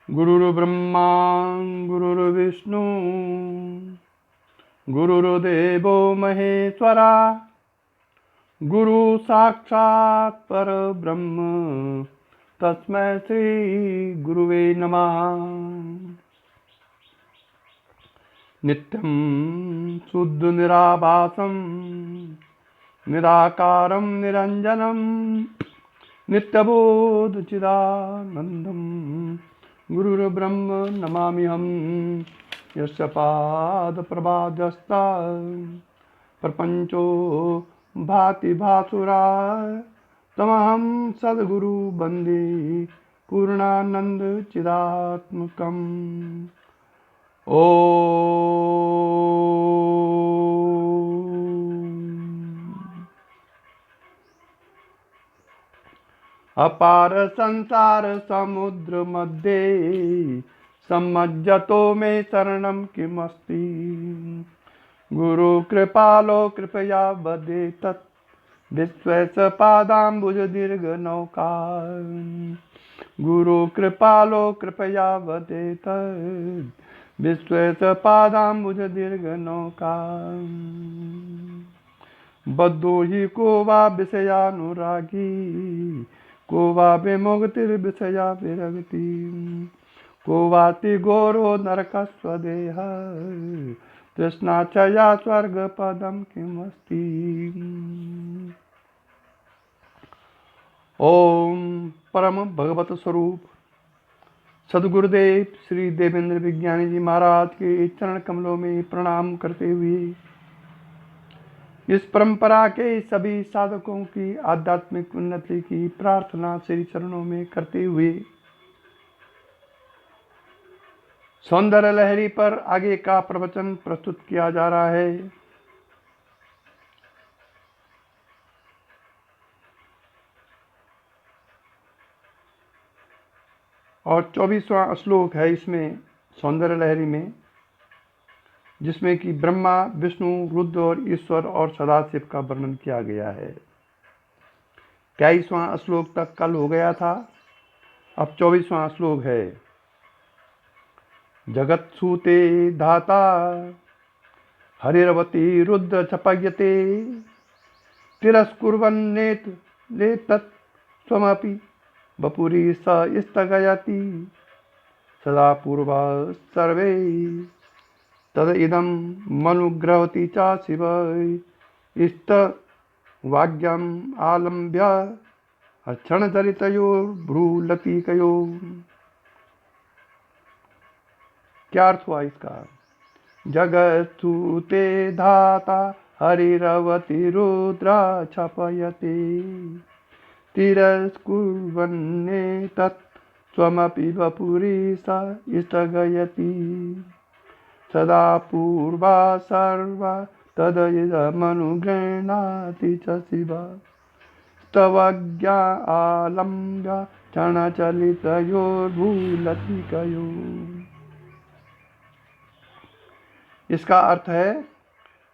गुरुर्ब्रह्मा गुरुर्विष्णु गुरुर्देवो महेश्वरा गुरु साक्षात् परब्रह्म तस्मै श्री गुरुवे नमः। नित्यं शुद्ध निराभासं निराकारं निरंजनं नित्यबोध चिदानंदं गुरुर्ब्रह्म नमाम्यहं। यस्य पादप्रभाद्यस्ता प्रपंचो भाति भासुराय तमहं सद्गुरु वन्दे पूर्णानंद चिदात्मकम्। अपार संसार समुद्र मध्ये सम्मज्जतो मे शरणं किमस्ति। गुरु कृपालो कृपया वदेतत् विश्वस्य पादाम्बुज दीर्घ नौका। गुरु कृपालो कृपया वदेतत् विश्वस्य पादाम्बुज दीर्घ नौका। बद्धो हि को वा विषयानुरागी को वा विमुक्तिर्विषया विरक्ति को वाति घोरो नरकस्वदेह तृष्णाक्षया स्वर्गपदं किमस्ति। ओम परम भगवत स्वरूप सद्गुरुदेव श्री देवेंद्र विज्ञानी जी महाराज के चरण कमलों में प्रणाम करते हुए इस परंपरा के सभी साधकों की आध्यात्मिक उन्नति की प्रार्थना श्री चरणों में करते हुए सौंदर्य लहरी पर आगे का प्रवचन प्रस्तुत किया जा रहा है। और 24वां श्लोक है इसमें सौंदर्य लहरी में, जिसमें कि ब्रह्मा विष्णु रुद्र और ईश्वर और सदाशिव का वर्णन किया गया है। 23वां श्लोक तक कल हो गया था, अब 24वां श्लोक है। जगत सूते धाता हरिरवती रुद्र छपयते तिरस्कुर्वन्नेत ले तत् स्वमपि बपुरी स स्थगयति सदा पूर्वा सर्वे तद इदं मनुग्रहति च शिव इस्त वाग्यम आलम्ब्य क्षणचरितयोर्भ्रूलतिकयो। क्या अर्थ हुआ इसका? जगत्सु ते धाता हरिरवति रुद्र छपयते तिरस्कुर्वन्ने तत् स्वमपि वपुरी स स्थगयति सदा पूर्वा सर्वा तदयमनुगृह्णाति च शिव स्तवज्ञा आलम्ब्य क्षणचलितयोर्भूलतिकयो। इसका अर्थ है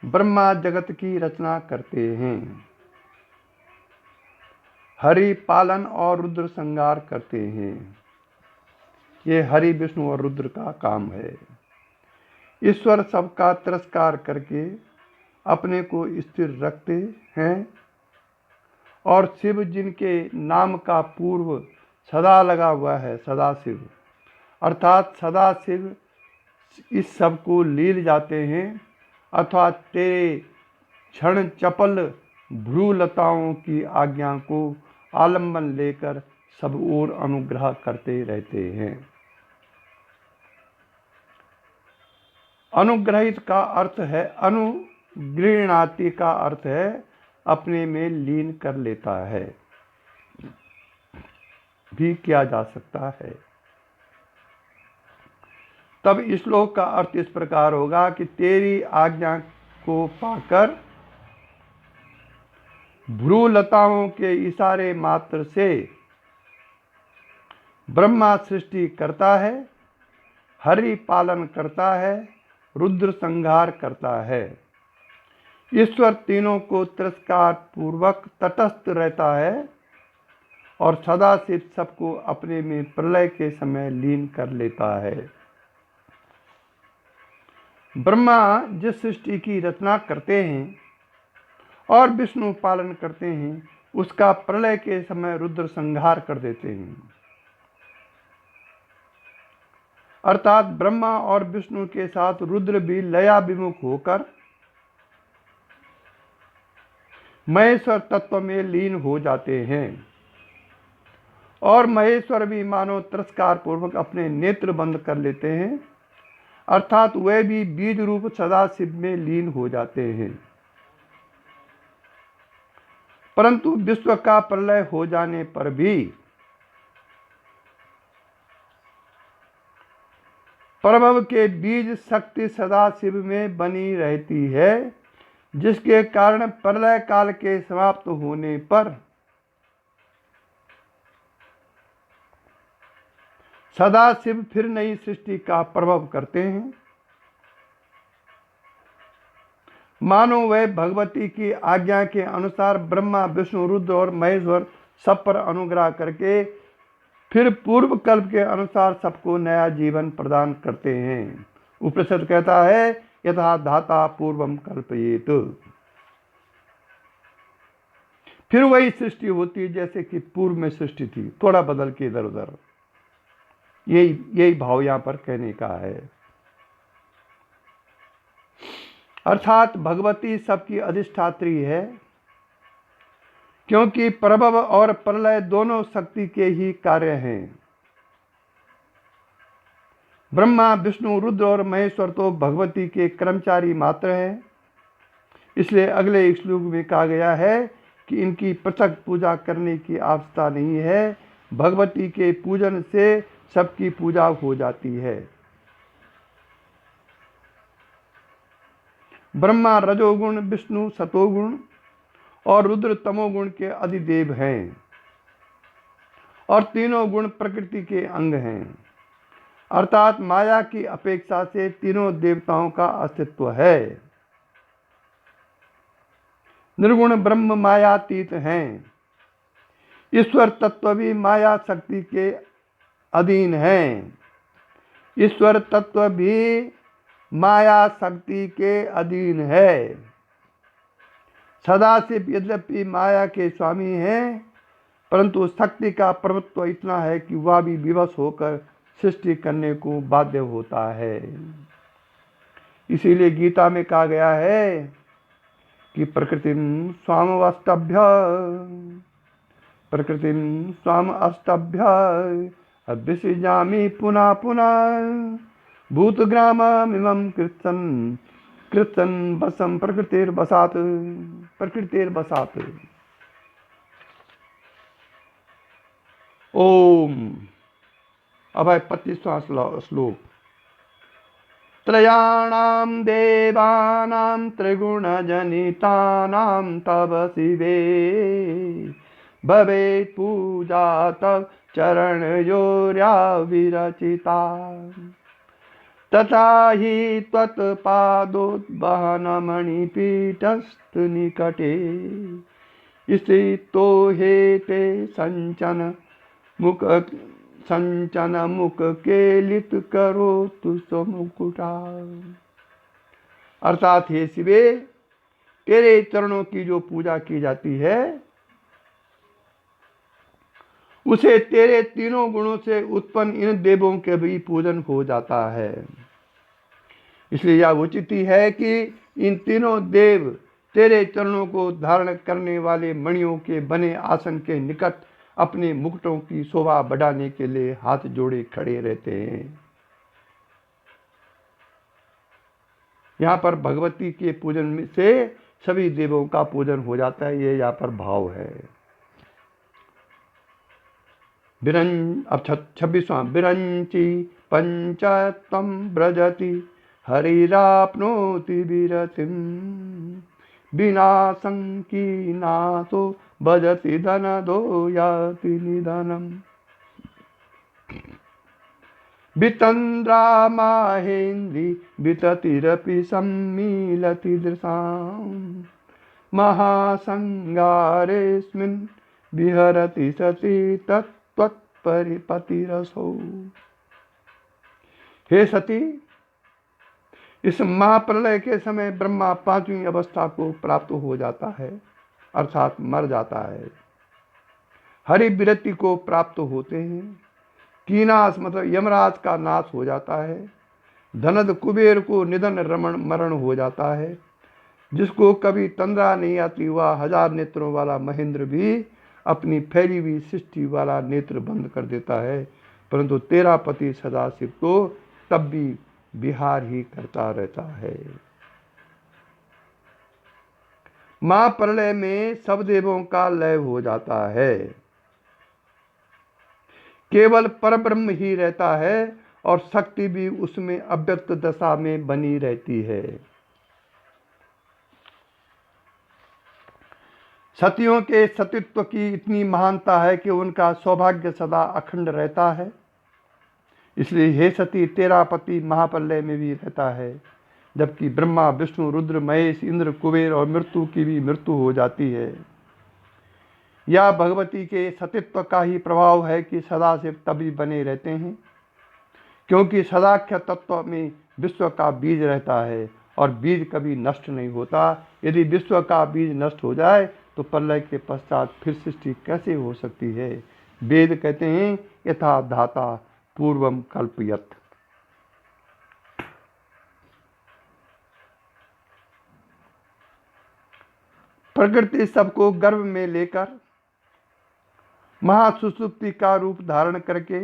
ब्रह्मा जगत की रचना करते हैं, हरि पालन और रुद्र संहार करते हैं। ये हरि विष्णु और रुद्र का काम है। ईश्वर सबका तिरस्कार करके अपने को स्थिर रखते हैं और शिव जिनके नाम का पूर्व सदा लगा हुआ है, सदाशिव, अर्थात सदाशिव इस सब को लील जाते हैं अथवा तेरे क्षण चपल भ्रूलताओं की आज्ञा को आलम्बन लेकर सब ओर अनुग्रह करते रहते हैं। अनुग्रहित का अर्थ है, अनुगृह्णाति का अर्थ है अपने में लीन कर लेता है, भी किया जा सकता है। तब इस श्लोक का अर्थ इस प्रकार होगा कि तेरी आज्ञा को पाकर भ्रूलताओं के इशारे मात्र से ब्रह्मा सृष्टि करता है, हरि पालन करता है, रुद्र संहार करता है। ईश्वर तीनों को तिरस्कार पूर्वक तटस्थ रहता है और सदाशिव सबको अपने में प्रलय के समय लीन कर लेता है। ब्रह्मा जिस सृष्टि की रचना करते हैं और विष्णु पालन करते हैं, उसका प्रलय के समय रुद्र संहार कर देते हैं। अर्थात ब्रह्मा और विष्णु के साथ रुद्र भी लयाभिमुख होकर महेश्वर तत्व में लीन हो जाते हैं और महेश्वर भी मानो तिरस्कार पूर्वक अपने नेत्र बंद कर लेते हैं, अर्थात वे भी बीज रूप सदाशिव में लीन हो जाते हैं। परंतु विश्व का प्रलय हो जाने पर भी प्रभव के बीज शक्ति सदाशिव में बनी रहती है, जिसके कारण प्रलय काल के समाप्त होने पर सदाशिव फिर नई सृष्टि का प्रभाव करते हैं। मानो वे भगवती की आज्ञा के अनुसार ब्रह्मा विष्णु रुद्र और महेश्वर सब पर अनुग्रह करके फिर पूर्व कल्प के अनुसार सबको नया जीवन प्रदान करते हैं। उपनिषद कहता है, यथा धाता पूर्वम कल्पयेत। फिर वही सृष्टि होती है जैसे कि पूर्व में सृष्टि थी, थोड़ा बदल के इधर उधर। यही भाव यहां पर कहने का है। अर्थात भगवती सबकी अधिष्ठात्री है, क्योंकि प्रभव और प्रलय दोनों शक्ति के ही कार्य हैं। ब्रह्मा विष्णु रुद्र और महेश्वर तो भगवती के कर्मचारी मात्र हैं। इसलिए अगले श्लोक में कहा गया है कि इनकी पृथक पूजा करने की आवश्यकता नहीं है, भगवती के पूजन से सबकी पूजा हो जाती है। ब्रह्मा रजोगुण, विष्णु सतोगुण और रुद्र तमोगुण के अधिदेव हैं और तीनों गुण प्रकृति के अंग हैं। अर्थात माया की अपेक्षा से तीनों देवताओं का अस्तित्व है। निर्गुण ब्रह्म मायातीत हैं। ईश्वर तत्व भी माया शक्ति के अधीन हैं। ईश्वर तत्व भी माया शक्ति के अधीन है। सदाशिव यद्यपि माया के स्वामी हैं, परंतु शक्ति का प्रभुत्व इतना है कि वह भी विवश होकर सृष्टि करने को बाध्य होता है। इसीलिए गीता में कहा गया है कि प्रकृतिम स्वामवस्तभ्य अभ्यसिजामि पुनः पुनः भूतग्राममिमं कृत्सन बसं प्रकृतिर्वशात्। ओम। अब है 25वां श्लोक। त्रयाणां देवानां त्रिगुणजनितानां तव शिवे भवेत् पूजा तव चरणयोर्या विरचिता। तथा हि त्वत्पादोद्वहनमणिपीठस्थनिकटे स्थितो हेते संचन मुख केलित करोतु स्वमुकुटा। अर्थात हे शिवे, तेरे चरणों की जो पूजा की जाती है उसे तेरे तीनों गुणों से उत्पन्न इन देवों के भी पूजन हो जाता है। इसलिए यह उचित ही है कि इन तीनों देव तेरे चरणों को धारण करने वाले मणियों के बने आसन के निकट अपने मुकुटों की शोभा बढ़ाने के लिए हाथ जोड़े खड़े रहते हैं। यहाँ पर भगवती के पूजन से सभी देवों का पूजन हो जाता है, ये यहाँ पर भाव है। अब 26वां। विरंची पंचत्वं व्रजति हरिराप्नोति विरतिं विनाशं कीनाशो भजति धनदो याति निधनम्। वितन्द्रा माहेन्द्री विततिरपि सम्मीलति दृशाम् महासंगारेऽस्मिन् विहरति सती तत्त्वत्परिपतिरसौ। हे सती, इस महाप्रलय के समय ब्रह्मा पांचवी अवस्था को प्राप्त हो जाता है, अर्थात मर जाता है। हरि विरति को प्राप्त होते हैं। कीनाश मतलब यमराज का नाश हो जाता है। धनद कुबेर को निधन मरण हो जाता है। जिसको कभी तंद्रा नहीं आती वह 1000 नेत्रों वाला महेंद्र भी अपनी फैली हुई सृष्टि वाला नेत्र बंद कर देता है, परंतु तेरा पति सदाशिव तो तब भी विहार ही करता रहता है। महाप्रलय में सब देवों का लय हो जाता है, केवल परब्रह्म ही रहता है और शक्ति भी उसमें अव्यक्त दशा में बनी रहती है। सतियों के सतीत्व की इतनी महानता है कि उनका सौभाग्य सदा अखंड रहता है। इसलिए हे सती, तेरा पति महाप्रलय में भी रहता है, जबकि ब्रह्मा विष्णु रुद्र महेश इंद्र कुबेर और मृत्यु की भी मृत्यु हो जाती है। यह भगवती के सतीत्व का ही प्रभाव है कि सदाशिव तभी बने रहते हैं, क्योंकि सदाख्य तत्व में विश्व का बीज रहता है और बीज कभी नष्ट नहीं होता। यदि विश्व का बीज नष्ट हो जाए तो प्रलय के पश्चात फिर सृष्टि कैसे हो सकती है। वेद कहते हैं यथा धाता पूर्वम कल्पयत। प्रकृति सबको गर्भ में लेकर महासुसुप्ति का रूप धारण करके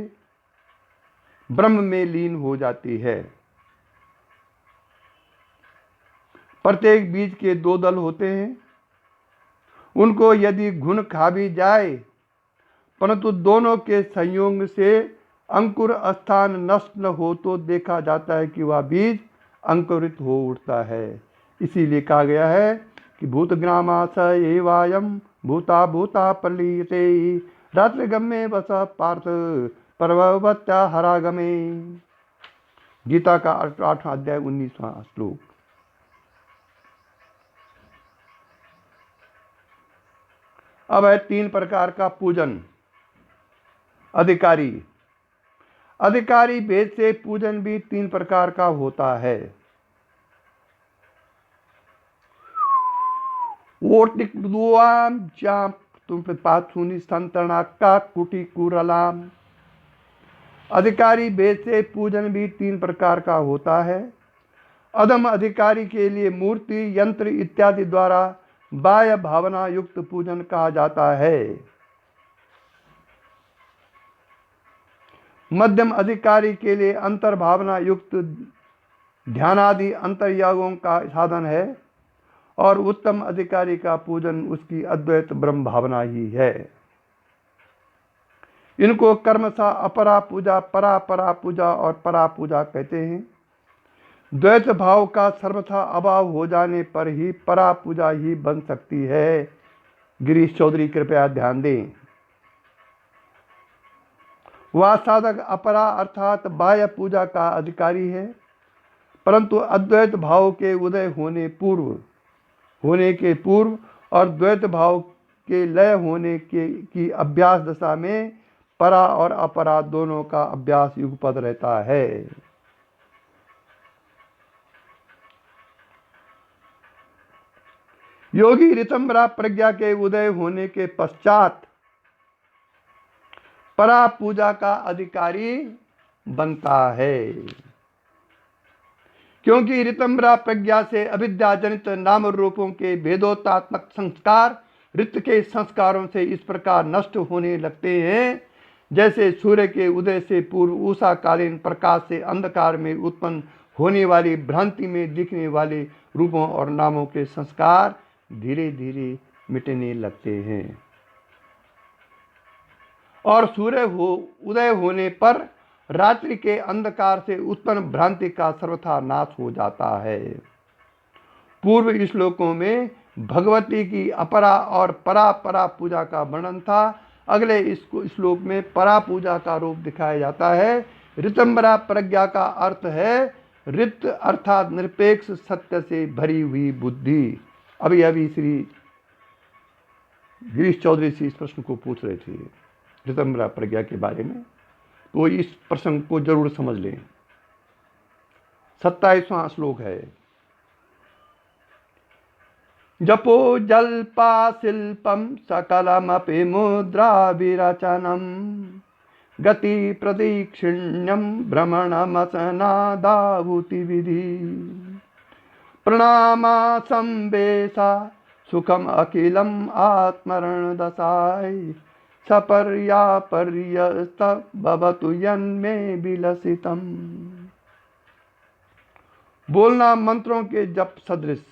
ब्रह्म में लीन हो जाती है। प्रत्येक बीज के 2 दल होते हैं। उनको यदि घुन खा भी जाए, परंतु दोनों के संयोग से अंकुर स्थान नष्ट न हो तो देखा जाता है कि वह बीज अंकुरित हो उठता है। इसीलिए कहा गया है कि भूतग्रामा स एवायम भूता भूता प्रलीयते रात्रिगम्ये वस पार्थ पर्वत्या हरागमे। गीता का 8वां अध्याय 19वां श्लोक। अब है 3 प्रकार का पूजन। अधिकारी भेद से पूजन भी 3 प्रकार का होता है। ओटिक दुआम जाम तुम पाथुनी संतरणा का कुटी कुरलाम। अधिकारी भेद से पूजन भी 3 प्रकार का होता है। अधम अधिकारी के लिए मूर्ति यंत्र इत्यादि द्वारा बाह्य भावना युक्त पूजन कहा जाता है। मध्यम अधिकारी के लिए अंतर्भावना युक्त ध्यानादि अंतर्यागों का साधन है और उत्तम अधिकारी का पूजन उसकी अद्वैत ब्रह्म भावना ही है। इनको कर्मसा अपरा पूजा, परा परा पूजा और परा पूजा कहते हैं। द्वैत भाव का सर्वथा अभाव हो जाने पर ही परा पूजा ही बन सकती है। गिरीश चौधरी कृपया ध्यान दें। वह साधक अपरा अर्थात बाह्य पूजा का अधिकारी है, परंतु अद्वैत भाव के उदय होने के पूर्व और द्वैत भाव के लय होने की अभ्यास दशा में परा और अपरा दोनों का अभ्यास युगपद रहता है। योगी ऋतंभरा प्रज्ञा के उदय होने के पश्चात परा पूजा का अधिकारी बनता है, क्योंकि ऋतंभरा प्रज्ञा से अविद्या जनित नाम रूपों के भेदोत्तात्मक संस्कार ऋत के संस्कारों से इस प्रकार नष्ट होने लगते हैं, जैसे सूर्य के उदय से पूर्व उषाकालीन प्रकाश से अंधकार में उत्पन्न होने वाली भ्रांति में दिखने वाले रूपों और नामों के संस्कार धीरे धीरे मिटने लगते हैं और सूर्य उदय होने पर रात्रि के अंधकार से उत्पन्न भ्रांति का सर्वथा नाश हो जाता है। पूर्व श्लोकों में भगवती की अपरा और परा परा पूजा का वर्णन था। अगले इस श्लोक में परा पूजा का रूप दिखाया जाता है। ऋतंबरा प्रज्ञा का अर्थ है ऋत अर्थात निरपेक्ष सत्य से भरी हुई बुद्धि। अभी अभी श्री गिरीश चौधरी से इस प्रश्न को पूछ रहे थे ऋतंबरा प्रज्ञा के बारे में, तो इस प्रसंग को जरूर समझ लें। 27वां श्लोक है, जपो जल्पा शिल्पम सकलमपि मुद्रा विरचनम गति प्रदीक्षिण्यम भ्रमणमसनादाहुति विधि प्रणामा संवेशा सुखम अखिलम आत्मरण दशाय सपर्यापर्यस्त भवतु यन्मे विलसितम। बोलना मंत्रों के जप सदृश,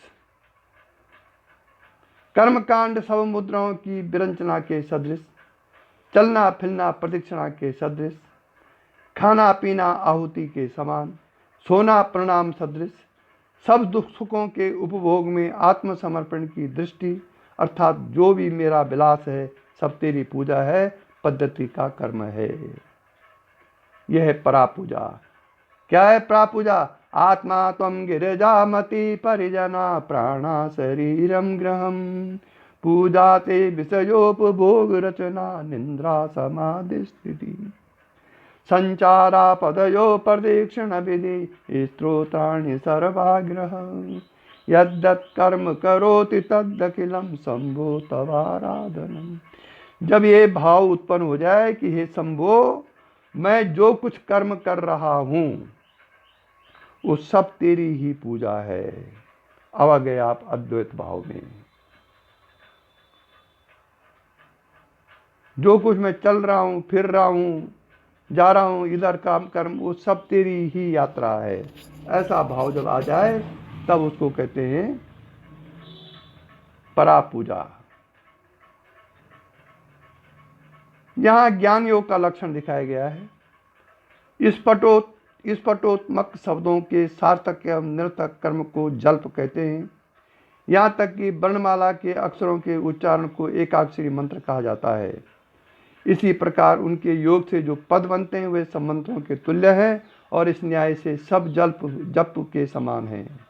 कर्मकांड सब मुद्राओं की विरंचना के सदृश, चलना फिरना प्रदक्षिणा के सदृश, खाना पीना आहुति के समान, सोना प्रणाम सदृश, सब दुख सुखों के उपभोग में आत्मसमर्पण की दृष्टि अर्थात जो भी मेरा विलास है सब तेरी पूजा है, पद्धति का कर्म है। यह है परा पूजा। क्या है परा पूजा? आत्मा त्वं गिरिजामति परिजना प्राणा शरीरम ग्रहम पूजा ते विषयोपभोग रचना निंद्रा समाधि स्थिति संचारा पदयो प्रदीक्षण विधि स्त्रोत्राणि सर्वाग्रह यद्यत् कर्म करोति तदखिलम शंभो तवाराधनम। जब ये भाव उत्पन्न हो जाए कि हे शंभो मैं जो कुछ कर्म कर रहा हूं वो सब तेरी ही पूजा है, अब आ गए आप अद्वैत भाव में। जो कुछ मैं चल रहा हूं, फिर रहा हूं, जा रहा हूं, इधर काम कर्म, वो सब तेरी ही यात्रा है, ऐसा भाव जब आ जाए तब उसको कहते हैं परा पूजा। यहां ज्ञान योग का लक्षण दिखाया गया है। इस पटोत्मक शब्दों के सार्थक एवं निरर्थक कर्म को जल्प कहते हैं। यहाँ तक कि वर्णमाला के अक्षरों के उच्चारण को एकाक्षरी मंत्र कहा जाता है। इसी प्रकार उनके योग से जो पद बनते हैं वे सब मंत्रों के तुल्य हैं और इस न्याय से सब जप के समान हैं।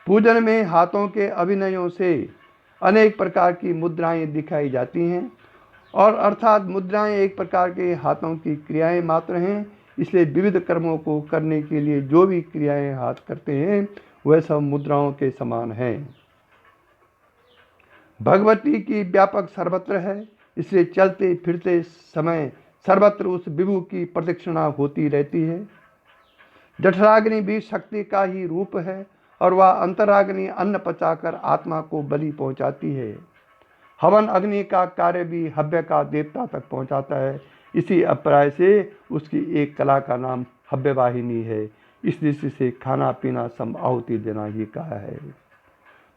पूजन में हाथों के अभिनयों से अनेक प्रकार की मुद्राएं दिखाई जाती हैं और अर्थात मुद्राएं एक प्रकार के हाथों की क्रियाएं मात्र हैं, इसलिए विविध कर्मों को करने के लिए जो भी क्रियाएं हाथ करते हैं वह सब मुद्राओं के समान हैं। भगवती की व्यापक सर्वत्र है, इसलिए चलते फिरते समय सर्वत्र उस विभु की प्रदक्षिणा होती रहती है। जठराग्नि भी शक्ति का ही रूप है और वह अंतराग्नि अन्न पचाकर आत्मा को बलि पहुंचाती है। हवन अग्नि का कार्य भी हव्य का देवता तक पहुंचाता है। इसी अभिप्राय से उसकी एक कला का नाम हव्यवाहिनी है। इस दृष्टि से खाना पीना सम आहुति देना ही कहा है।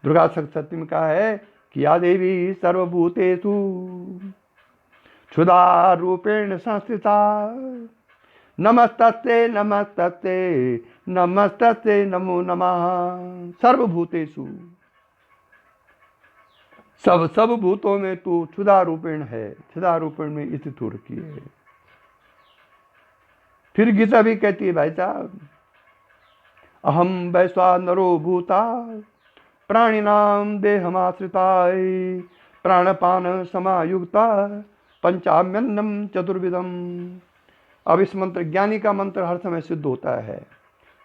दुर्गा सप्तमी में कहा है कि या देवी सर्वभूतेषु क्षुधा रूपेण संस्थिता नमस्तस्ते नमस्तस्ते नमस्तस्ते नमो नमः। सर्वभूतेषु सब भूतों में तू क्षुधा रूपेण है, क्षुधा रूपेण में स्थित हो रखी है। फिर गीता भी कहती है भाई साहब अहम वैश्वानरो भूता प्राणिनाम देहमाश्रिताय प्राणपान समायुक्ता पंचाम्यन्नम चतुर्विधम। अब इस मंत्र ज्ञानी का मंत्र हर समय सिद्ध होता है।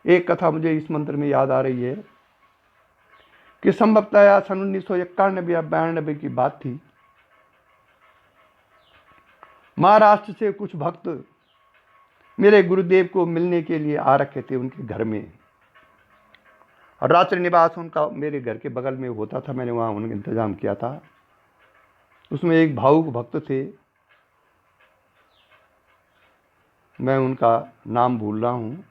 एक कथा मुझे इस मंत्र में याद आ रही है कि संभवतः सन 1991 या 92 की बात थी। महाराष्ट्र से कुछ भक्त मेरे गुरुदेव को मिलने के लिए आ रखे थे उनके घर में, और रात्रि निवास उनका मेरे घर के बगल में होता था। मैंने वहाँ उनका इंतजाम किया था। उसमें एक भावुक भक्त थे, मैं उनका नाम भूल रहा हूँ।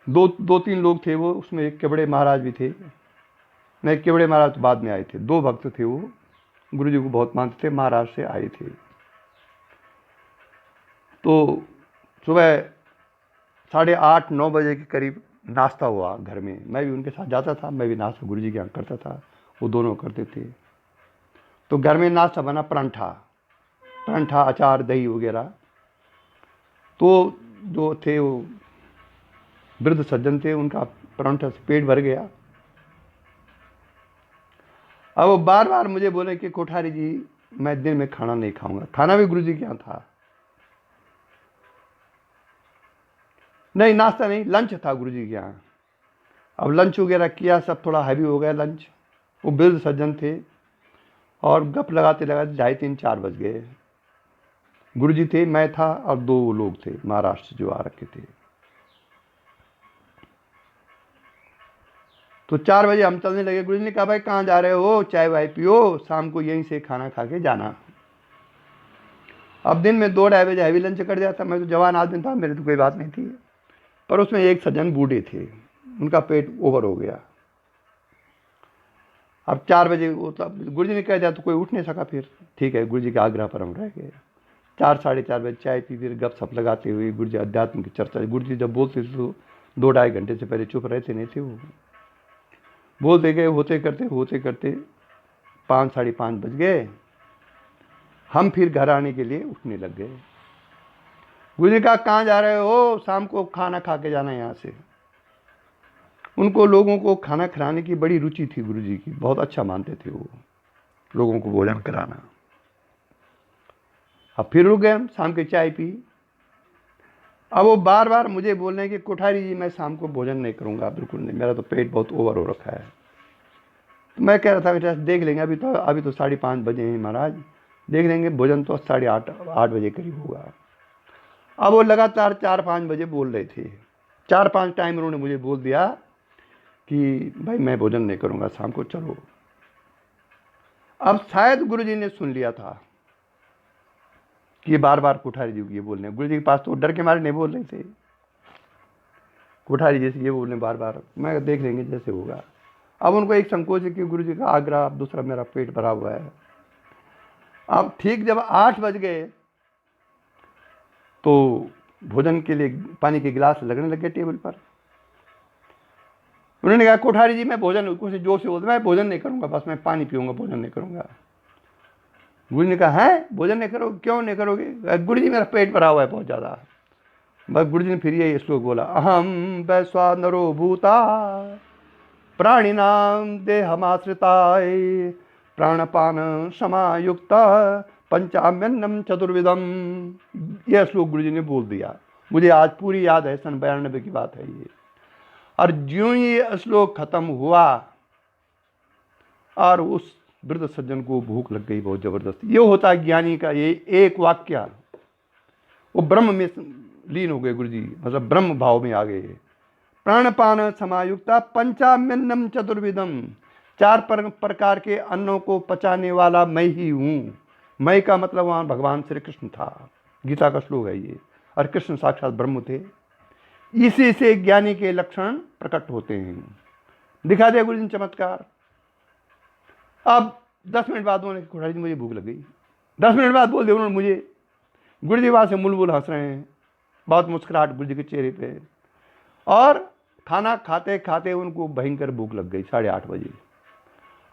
दो तीन लोग थे वो, उसमें एक केवड़े महाराज भी थे। नहीं, केवड़े महाराज बाद में आए थे। दो भक्त थे वो, गुरु जी को बहुत मानते थे, महाराज से आए थे। तो सुबह 8:30-9 बजे के करीब नाश्ता हुआ घर में। मैं भी उनके साथ जाता था, मैं भी नाश्ता गुरु जी के यहाँ करता था, वो दोनों करते थे। तो घर में नाश्ता बना परांठा, अचार, दही वगैरह। तो जो थे वो वृद्ध सज्जन थे, उनका परांठा से पेट भर गया। अब वो बार बार मुझे बोले कि कोठारी जी मैं दिन में खाना नहीं खाऊंगा। खाना भी गुरु जी के यहाँ था, नहीं नाश्ता नहीं, लंच था गुरु जी के यहाँ। अब लंच वगैरह किया, सब थोड़ा हैवी हो गया लंच। वो वृद्ध सज्जन थे और गप लगाते लगाते 2:30-4 बज गए। गुरु जी थे, मैं था और 2 लोग थे महाराष्ट्र जो आ रखे थे। तो 4 बजे हम चलने लगे। गुरु जी ने कहा भाई कहाँ जा रहे हो, चाय वाय पियो, शाम को यहीं से खाना खा के जाना। अब दिन में 2-2:30 बजे हैवी लंच कर जाता। मैं तो जवान आदमी था, मेरे तो कोई बात नहीं थी, पर उसमें एक सज्जन बूढ़े थे, उनका पेट ओवर हो गया। अब 4 बजे वो तो गुरु जी ने कह दिया तो कोई उठ नहीं सका। फिर ठीक है, गुरु जी के आग्रह पर हम रह गए। 4-4:30 बजे चाय पी, फिर गप सप लगाते हुए गुरु जी अध्यात्म की चर्चा। गुरु जी जब बोलते थे तो 2-2.5 घंटे से पहले चुप रहते नहीं थे, वो बोलते गए। होते करते 5-5:30 बज गए। हम फिर घर आने के लिए उठने लग गए। गुरु जी कहा कहाँ जा रहे हो, शाम को खाना खा के जाना यहाँ से। उनको लोगों को खाना खिलाने की बड़ी रुचि थी गुरु जी की, बहुत अच्छा मानते थे वो लोगों को भोजन कराना। अब फिर रुक गए हम, शाम की चाय पी। अब वो बार बार मुझे बोल रहे हैं कि कोठारी जी मैं शाम को भोजन नहीं करूँगा, बिल्कुल नहीं, मेरा तो पेट बहुत ओवर हो रखा है। तो मैं कह रहा था कि देख लेंगे, अभी तो 5:30 बजे हैं महाराज, देख लेंगे, भोजन तो 8:30 बजे करीब होगा। अब वो लगातार 4-5 बजे बोल रहे थे। 4-5 टाइम उन्होंने मुझे बोल दिया कि भाई मैं भोजन नहीं करूँगा शाम को, चलो। अब शायद गुरु जी ने सुन लिया था कि ये बार बार कोठारी जी ये बोल रहे हैं। गुरु जी के पास तो डर के मारे नहीं बोल रहे थे, कोठारी जी से ये बोल रहे बार बार, मैं देख लेंगे जैसे होगा। अब उनको एक संकोच है कि गुरु जी का आग्रह, अब दूसरा मेरा पेट भरा हुआ है। अब ठीक जब 8 बज गए तो भोजन के लिए पानी के गिलास लगने लगे टेबल पर। उन्होंने कहा कोठारी जी मैं भोजन, कुछ जोर से बोलते मैं भोजन नहीं करूँगा, बस मैं पानी पीऊँगा, भोजन नहीं करूँगा। गुरु ने कहा है भोजन नहीं करोगे, क्यों नहीं करोगे? गुरु जी मेरा पेट भरा हुआ है बहुत ज़्यादा। बस गुरु जी ने फिर यही श्लोक बोला, अहम वैश्वानरो भूता प्राणिनाम देहमाश्रिताय प्राणपान समायुक्ता पंचाम्यन्नम चतुर्विधम। यह श्लोक गुरु जी ने बोल दिया, मुझे आज पूरी याद है, सन 92 की बात है ये। और ज्यों ही ये श्लोक खत्म हुआ और उस वृद्ध सज्जन को भूख लग गई बहुत जबरदस्त। ये होता है ज्ञानी का ये एक वाक्य, वो ब्रह्म में लीन हो गए गुरु जी, मतलब ब्रह्म भाव में आ गए। प्राणपान समायुक्ता पंचाम्यन्नम चतुर्विधम, 4 प्रकार के अन्नों को पचाने वाला मैं ही हूँ। मैं का मतलब वहाँ भगवान श्री कृष्ण था, गीता का श्लोक है ये, और कृष्ण साक्षात ब्रह्म थे। इसी से ज्ञानी के लक्षण प्रकट होते हैं। दिखा दिया गुरु जी ने चमत्कार। अब 10 मिनट बाद उन्होंने कोठारी जी मुझे भूख लग गई, 10 मिनट बाद बोल दिया उन्होंने मुझे। गुरु जी वहाँ से मुलबुल हंस रहे हैं, बहुत मुस्कुराहट गुरु जी के चेहरे पे। और खाना खाते खाते उनको भयंकर भूख लग गई 8:30 बजे,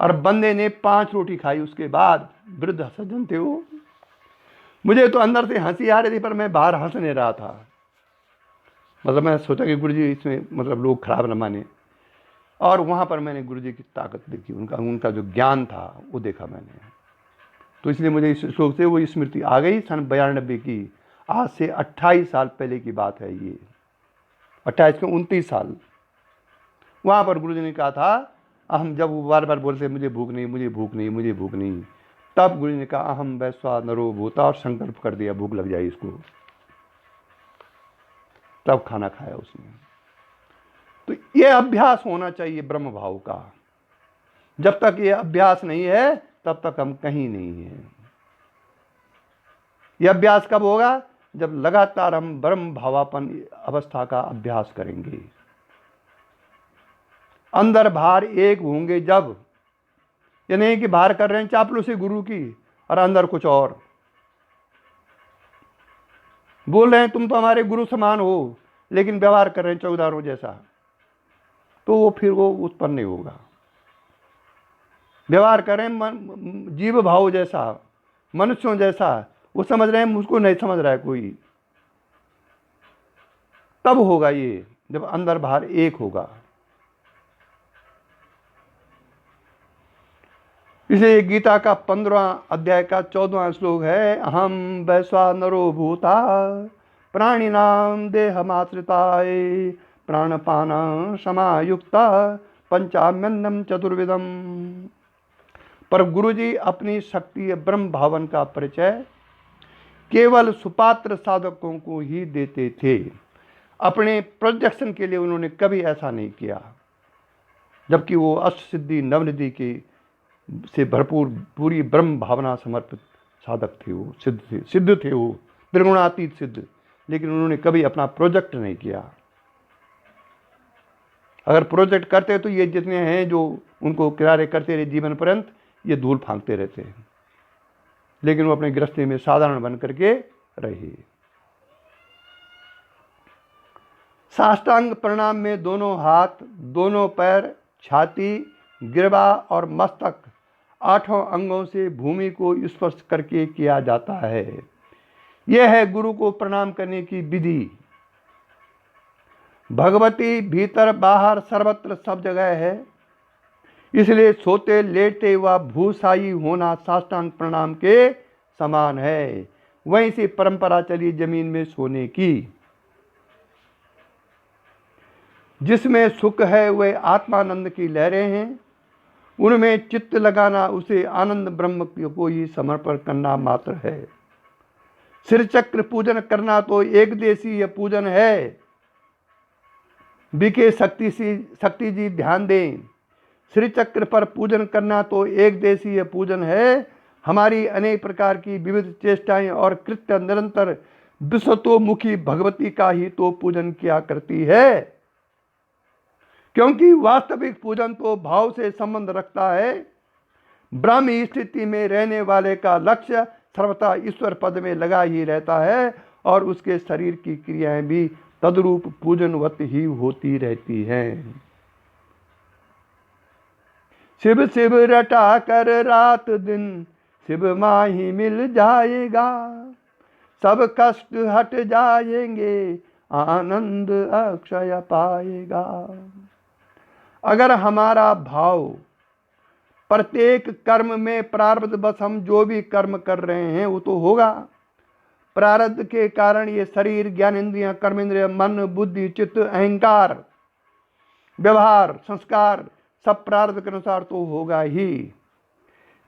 और बंदे ने 5 रोटी खाई। उसके बाद वृद्ध सज्जन थे वो, मुझे तो अंदर से हंसी आ रही थी पर मैं बाहर हंस नहीं रहा था। मतलब मैं सोचा कि गुरु जी इसमें मतलब लोग खराब न माने। और वहाँ पर मैंने गुरु जी की ताकत देखी, उनका जो ज्ञान था वो देखा मैंने। तो इसलिए मुझे इस श्लोक से वो स्मृति आ गई। सन 92 की, आज से 28 साल पहले की बात है ये, 28 के 29 साल। वहाँ पर गुरु जी ने कहा था, हम जब वो बार बार बोलते मुझे भूख नहीं, मुझे भूख नहीं, मुझे भूख नहीं, तब गुरु जी ने कहा अहम वैश्वा नरो भूता, और संकल्प कर दिया भूख लग जाए इसको, तब खाना खाया उसने। तो ये अभ्यास होना चाहिए ब्रह्म भाव का। जब तक ये अभ्यास नहीं है तब तक हम कहीं नहीं हैं। यह अभ्यास कब होगा? जब लगातार हम ब्रह्म भावापन अवस्था का अभ्यास करेंगे। अंदर बाहर एक होंगे जब, ये नहीं कि बाहर कर रहे हैं चापलूसी गुरु की और अंदर कुछ और बोल रहे हैं, तुम तो हमारे गुरु समान हो, लेकिन व्यवहार कर रहे हैं चौकीदारों जैसा, तो वो फिर वो उत्पन्न नहीं होगा। व्यवहार करें जीव भाव जैसा, मनुष्यों जैसा, वो समझ रहे हैं, मुझको नहीं समझ रहा है कोई। तब होगा ये, जब अंदर बाहर एक होगा। इसलिए गीता का 15वां अध्याय का 14वां श्लोक है, अहम वैश्वानरो भूता प्राणिनाम देहमाश्रिताय प्राणपान समायुक्ता पंचाम्यन्नम चतुर्विधम। पर गुरुजी अपनी शक्ति ब्रह्म भावन का परिचय केवल सुपात्र साधकों को ही देते थे। अपने प्रोजेक्शन के लिए उन्होंने कभी ऐसा नहीं किया, जबकि वो अष्टसिद्धि नवनिधि के से भरपूर पूरी ब्रह्म भावना समर्पित साधक थे, वो सिद्ध थे वो त्रिगुणातीत सिद्ध। लेकिन उन्होंने कभी अपना प्रोजेक्ट नहीं किया। अगर प्रोजेक्ट करते तो ये जितने हैं जो उनको किनारे करते रहे जीवन पर्यंत, ये धूल फांकते रहते हैं। लेकिन वो अपने गृहस्थी में साधारण बन करके रहे। साष्टांग प्रणाम में दोनों हाथ, दोनों पैर, छाती, गिरवा और मस्तक 8 अंगों से भूमि को स्पर्श करके किया जाता है। यह है गुरु को प्रणाम करने की विधि। भगवती भीतर बाहर सर्वत्र सब जगह है, इसलिए सोते लेटे व भूसाई होना साष्टांग प्रणाम के समान है। वहीं से परंपरा चली जमीन में सोने की। जिसमें सुख है वह आत्मानंद की लहरें हैं, उनमें चित्त लगाना उसे आनंद ब्रह्म को ही समर्पण करना मात्र है। सिर चक्र पूजन करना तो एक देशीय पूजन है। बीके शक्ति जी ध्यान दें, श्री चक्र पर पूजन करना तो एक देशीय पूजन है। हमारी अनेक प्रकार की विविध चेष्टाएं और कृत्य निरंतर विश्वतोमुखी भगवती का ही तो पूजन किया करती है, क्योंकि वास्तविक पूजन तो भाव से संबंध रखता है। ब्राह्मी स्थिति में रहने वाले का लक्ष्य सर्वथा ईश्वर पद में लगा ही रहता है और उसके शरीर की क्रियाएं भी तद्रूप पूजनवत ही होती रहती हैं। शिव शिव रटा कर रात दिन शिव माही मिल जाएगा, सब कष्ट हट जाएंगे आनंद अक्षय पाएगा। अगर हमारा भाव प्रत्येक कर्म में प्रारब्ध बस हम जो भी कर्म कर रहे हैं वो तो होगा। प्रारब्ध के कारण ये शरीर, ज्ञानेंद्रियां, कर्मेंद्रिय, मन, बुद्धि, चित्त, अहंकार, व्यवहार, संस्कार सब प्रारब्ध के अनुसार तो होगा ही।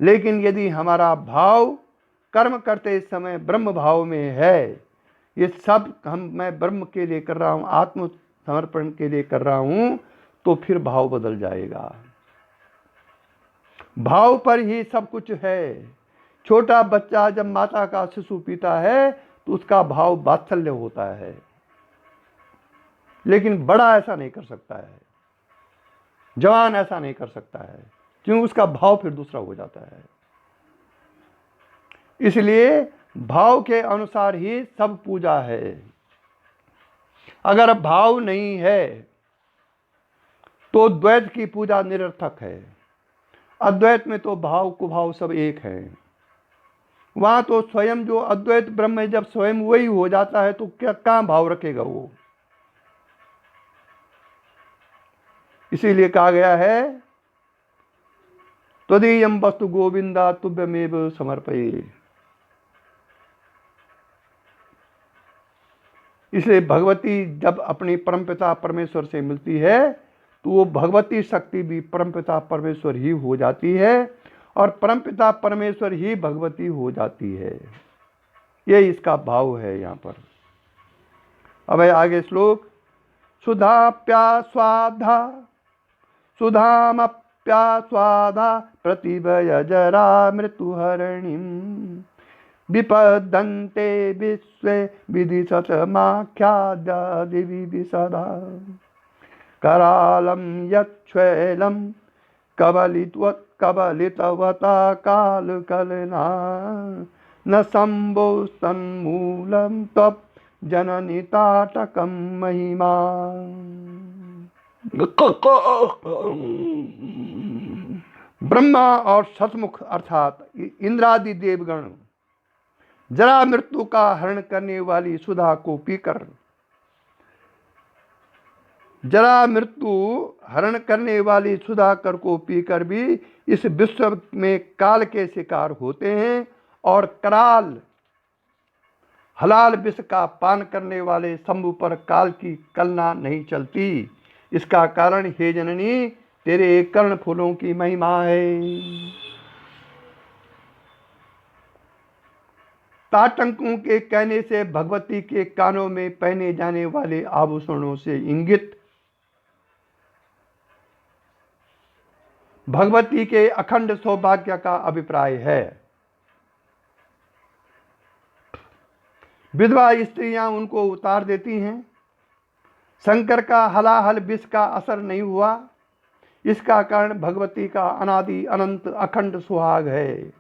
लेकिन यदि हमारा भाव कर्म करते समय ब्रह्म भाव में है, ये सब मैं ब्रह्म के लिए कर रहा हूँ, आत्म समर्पण के लिए कर रहा हूँ, तो फिर भाव बदल जाएगा। भाव पर ही सब कुछ है। छोटा बच्चा जब माता का शिशु पीता है तो उसका भाव वात्सल्य होता है, लेकिन बड़ा ऐसा नहीं कर सकता है, जवान ऐसा नहीं कर सकता है, क्योंकि उसका भाव फिर दूसरा हो जाता है। इसलिए भाव के अनुसार ही सब पूजा है। अगर भाव नहीं है तो द्वैत की पूजा निरर्थक है। अद्वैत में तो भाव कुभाव सब एक है। वहां तो स्वयं जो अद्वैत ब्रह्म है, जब स्वयं वही हो जाता है तो क्या कहां भाव रखेगा वो। इसीलिए कहा गया है, त्वदीयं वस्तु गोविंदा तुभ्यमेव समर्पये। इसलिए भगवती जब अपनी परमपिता परमेश्वर से मिलती है तो वो भगवती शक्ति भी परमपिता परमेश्वर ही हो जाती है और परमपिता परमेश्वर ही भगवती हो जाती है। ये इसका भाव है यहाँ पर। अब है आगे श्लोक, सुधाप्यास्वाधा सुधामप्यास्वाधा प्रतिभय जरा मृत्युहरणिम् विपदन्ते विश्वे विदिशतमाख्यादिवि सदा करालं यच्छ्वेलं कबलितवता कालकलना न संभोस्तन्मूलं त्वं जननी ताटकं महिमा। ब्रह्मा और शतमुख अर्थात इंद्रादि देवगण जरा मृत्यु का हरण करने वाली सुधा को पीकर, जरा मृत्यु हरण करने वाली सुधा कर को पीकर भी इस विश्व में काल के शिकार होते हैं, और कराल हलाल विष का पान करने वाले शंभु पर काल की कलना नहीं चलती। इसका कारण हे जननी तेरे कर्ण फूलों की महिमा है। ताटंकों के कहने से भगवती के कानों में पहने जाने वाले आभूषणों से इंगित भगवती के अखंड सौभाग्य का अभिप्राय है। विधवा स्त्रियां उनको उतार देती हैं। शंकर का हलाहल विष का असर नहीं हुआ। इसका कारण भगवती का अनादि अनंत अखंड सुहाग है।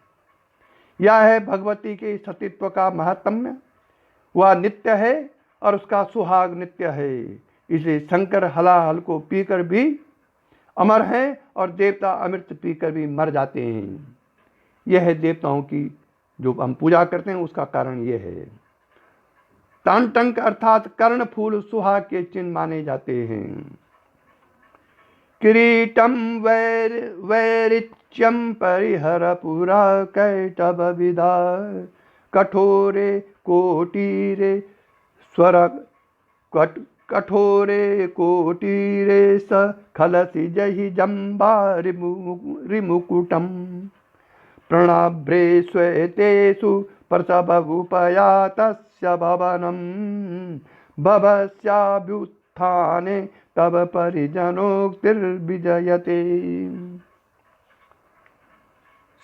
यह है भगवती के सतीत्व का महात्म्य। वह नित्य है और उसका सुहाग नित्य है। इसलिए शंकर हलाहल को पीकर भी अमर हैं और देवता अमृत पीकर भी मर जाते हैं। यह है देवताओं की जो हम पूजा करते हैं, उसका कारण यह है। तांटंक अर्थात कर्ण फूल सुहाग के चिन्ह माने जाते हैं। किरीटम वैरिच्यम परिहर पुरा कैटभ विदा कठोरे कोटीरे स्वर कठोरे कोटीरे स खलसी जहि जम्बा रिमुकुटम प्रणाभ्रे श्वेतेषु प्रसवुपयातस्य भवनं भवस्याभ्युत्थाने तब परिजनोक्तिर्विजयते।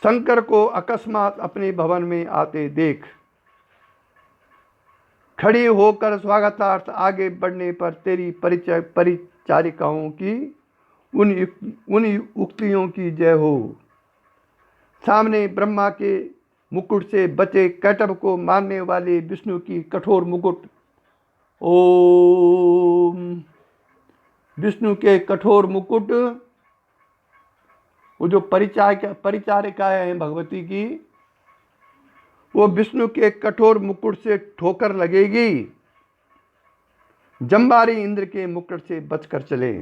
शंकर को अकस्मात अपने भवन में आते देख खड़ी होकर स्वागतार्थ आगे बढ़ने पर तेरी परिचारिकाओं की उन उक्तियों की जय हो। सामने ब्रह्मा के मुकुट से बचे कैटभ को मारने वाले विष्णु की कठोर मुकुट, ओम विष्णु के कठोर मुकुट, वो जो परिचारिकाएं हैं भगवती की, वो विष्णु के कठोर मुकुट से ठोकर लगेगी। जम्बारी इंद्र के मुकुट से बचकर चले।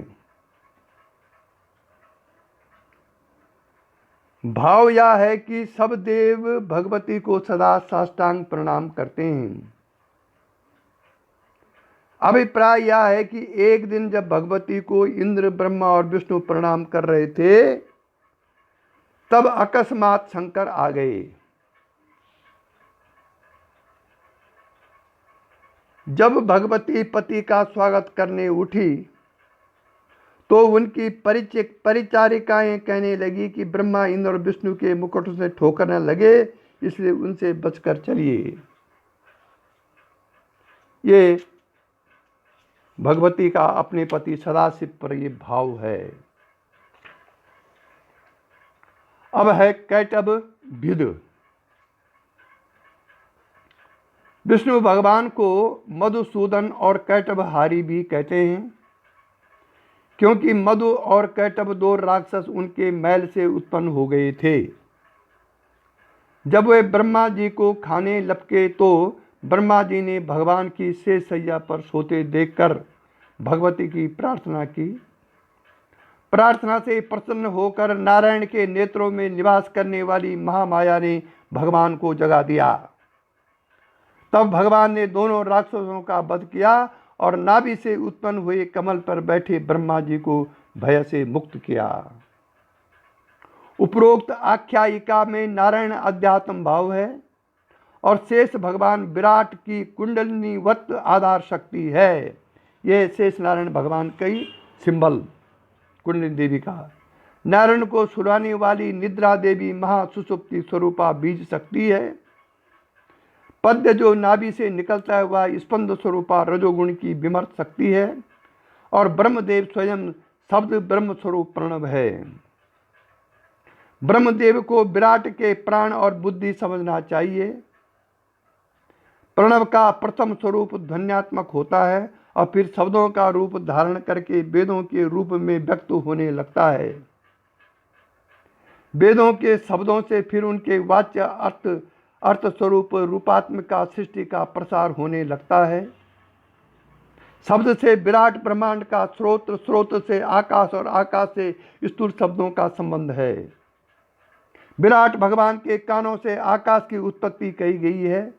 भाव यह है कि सब देव भगवती को सदा साष्टांग प्रणाम करते हैं। अभिप्राय यह है कि एक दिन जब भगवती को इंद्र ब्रह्मा और विष्णु प्रणाम कर रहे थे, तब अकस्मात शंकर आ गए। जब भगवती पति का स्वागत करने उठी तो उनकी परिचारिकाएं कहने लगी कि ब्रह्मा इंद्र और विष्णु के मुकुट से ठोकर न लगे, इसलिए उनसे बचकर चलिए। ये भगवती का अपने पति सदाशिव पर ये भाव है। अब है कैटभ विद। विष्णु भगवान को मधुसूदन और कैटभहारी भी कहते हैं, क्योंकि मधु और कैटभ दो राक्षस उनके मैल से उत्पन्न हो गए थे। जब वे ब्रह्मा जी को खाने लपके तो ब्रह्मा जी ने भगवान की शेष शैया पर सोते देखकर भगवती की प्रार्थना की। प्रार्थना से प्रसन्न होकर नारायण के नेत्रों में निवास करने वाली महामाया ने भगवान को जगा दिया। तब भगवान ने दोनों राक्षसों का वध किया और नाभि से उत्पन्न हुए कमल पर बैठे ब्रह्मा जी को भय से मुक्त किया। उपरोक्त आख्यायिका में नारायण अध्यात्म भाव है और शेष भगवान विराट की कुंडलिनीवत आधार शक्ति है। यह शेष नारायण भगवान कई सिंबल कुंडलिनी देवी का। नारायण को सुलाने वाली निद्रा देवी महासुसुप्ति स्वरूपा बीज शक्ति है। पद्य जो नाभि से निकलता है वह स्पंद स्वरूपा रजोगुण की विमर्श शक्ति है। और ब्रह्मदेव स्वयं शब्द ब्रह्म स्वरूप प्रणव है। ब्रह्मदेव को विराट के प्राण और बुद्धि समझना चाहिए। प्रणव का प्रथम स्वरूप ध्वन्यात्मक होता है और फिर शब्दों का रूप धारण करके वेदों के रूप में व्यक्त होने लगता है। वेदों के शब्दों से फिर उनके वाच्य अर्थ स्वरूप रूपात्मिका सृष्टि का प्रसार होने लगता है। शब्द से विराट ब्रह्मांड का स्रोत, स्रोत से आकाश और आकाश से स्थूल शब्दों का संबंध है। विराट भगवान के कानों से आकाश की उत्पत्ति कही गई है।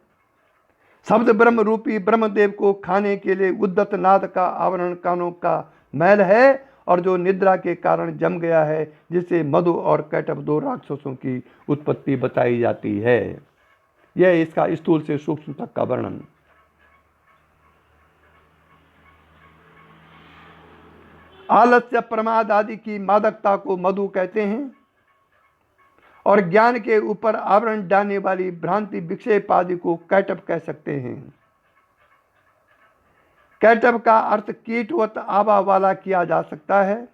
शब्द ब्रह्म रूपी ब्रह्मदेव को खाने के लिए उद्दत नाद का आवरण कानों का मैल है और जो निद्रा के कारण जम गया है, जिसे मधु और कैटभ दो राक्षसों की उत्पत्ति बताई जाती है। यह इसका स्थूल से सूक्ष्म तक का वर्णन। आलस्य, प्रमाद आदि की मादकता को मधु कहते हैं और ज्ञान के ऊपर आवरण डालने वाली भ्रांति विक्षेप आदि को कैटभ कह सकते हैं। कैटभ का अर्थ कीटवत आभा वाला किया जा सकता है।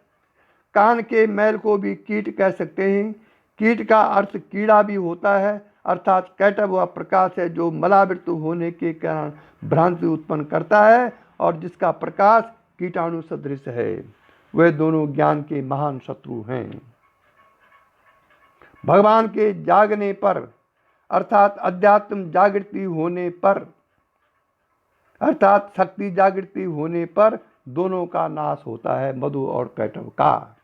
कान के मैल को भी कीट कह सकते हैं। कीट का अर्थ कीड़ा भी होता है, अर्थात कैटभ वह प्रकाश है जो मलावृत होने के कारण भ्रांति उत्पन्न करता है और जिसका प्रकाश कीटाणु सदृश है। वे दोनों ज्ञान के महान शत्रु हैं। भगवान के जागने पर अर्थात अध्यात्म जागृति होने पर, अर्थात शक्ति जागृति होने पर दोनों का नाश होता है, मधु और कैटभ का।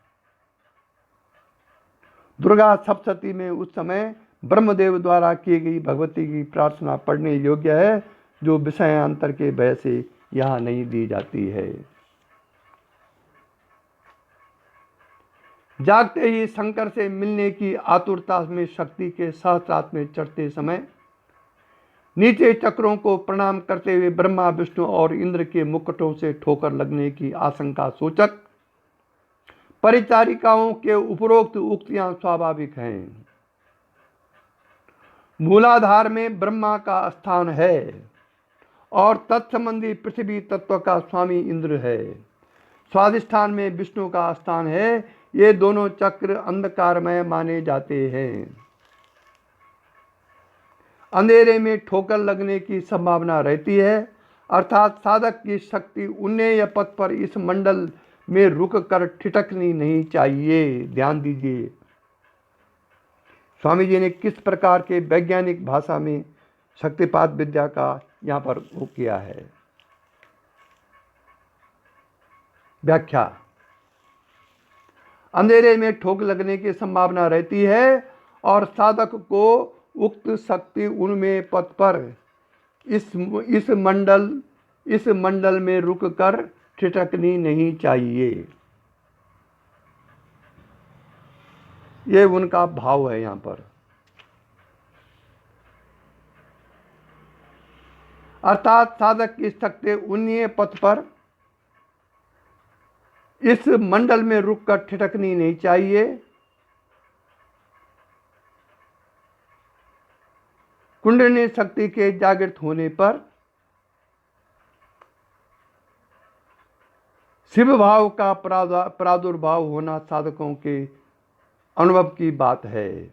दुर्गा सप्तशती में उस समय ब्रह्मदेव द्वारा की गई भगवती की प्रार्थना पढ़ने योग्य है, जो विषयांतर के भय से यहाँ नहीं दी जाती है। जागते ही शंकर से मिलने की आतुरता में शक्ति के सहस्रात में चढ़ते समय नीचे चक्रों को प्रणाम करते हुए ब्रह्मा, विष्णु और इंद्र के मुकुटों से ठोकर लगने की आशंका सूचक परिचारिकाओं के उपरोक्त उक्तियां स्वाभाविक हैं। मूलाधार में ब्रह्मा का स्थान है और तत्संबंधी पृथ्वी तत्व का स्वामी इंद्र है। स्वाधिष्ठान में विष्णु का स्थान है। ये दोनों चक्र अंधकारमय माने जाते हैं। अंधेरे में ठोकर लगने की संभावना रहती है, अर्थात साधक की शक्ति उन्नय पथ पर इस मंडल में रुक कर ठिठकनी नहीं चाहिए। ध्यान दीजिए, स्वामी जी ने किस प्रकार के वैज्ञानिक भाषा में शक्तिपात विद्या का यहाँ पर वो किया है व्याख्या। अंधेरे में ठोक लगने की संभावना रहती है और साधक को उक्त शक्ति उनमें पथ पर इस मंडल में रुक कर ठिठकनी नहीं चाहिए। ये उनका भाव है यहाँ पर। अर्थात साधक की शक्ति उन्हीं पथ पर इस मंडल में रुककर ठिठकनी नहीं चाहिए। कुंडलिनी शक्ति के जागृत होने पर शिव भाव का प्रादुर्भाव होना साधकों के अनुभव की बात है।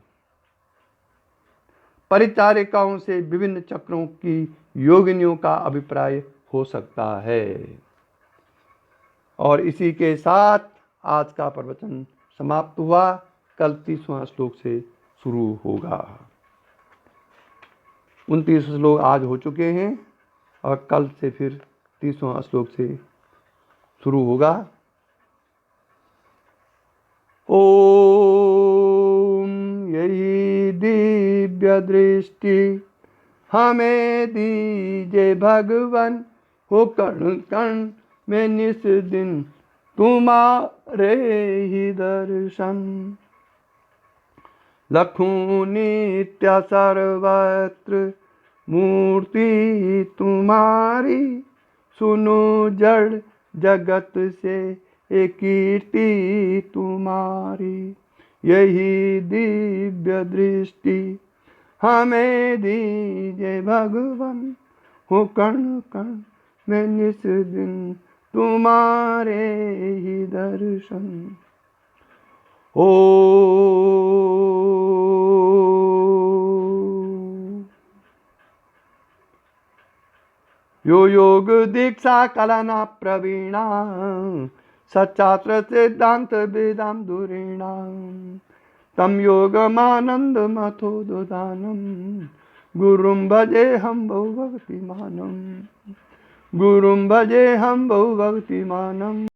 परिचारिकाओं से विभिन्न चक्रों की योगिनियों का अभिप्राय हो सकता है। और इसी के साथ आज का प्रवचन समाप्त हुआ। कल 30वां श्लोक से शुरू होगा। 29 श्लोक आज हो चुके हैं और कल से फिर 30वां श्लोक से शुरू होगा। ओम यही दिव्य दृष्टि हमें दीजे भगवान, हो कण कण में निस दिन तुम्हारे ही दर्शन। लखूं नित्य सर्वत्र मूर्ति तुम्हारी, सुनो जड़ जगत से एक कीर्ति तुम्हारी। यही दिव्य दृष्टि हमें दीजिए भगवान, हो कण कण में निस दिन तुम्हारे ही दर्शन। ओ यो योग दीक्षा कलना प्रवीणा, सच्छात्र सिद्धांत वेदांत धुरीणा। तं योगमानन्दमथोददानं गुरुं भजेऽहं बहुभक्तिमानं गुरुं भजेऽहं बहुभक्तिमानं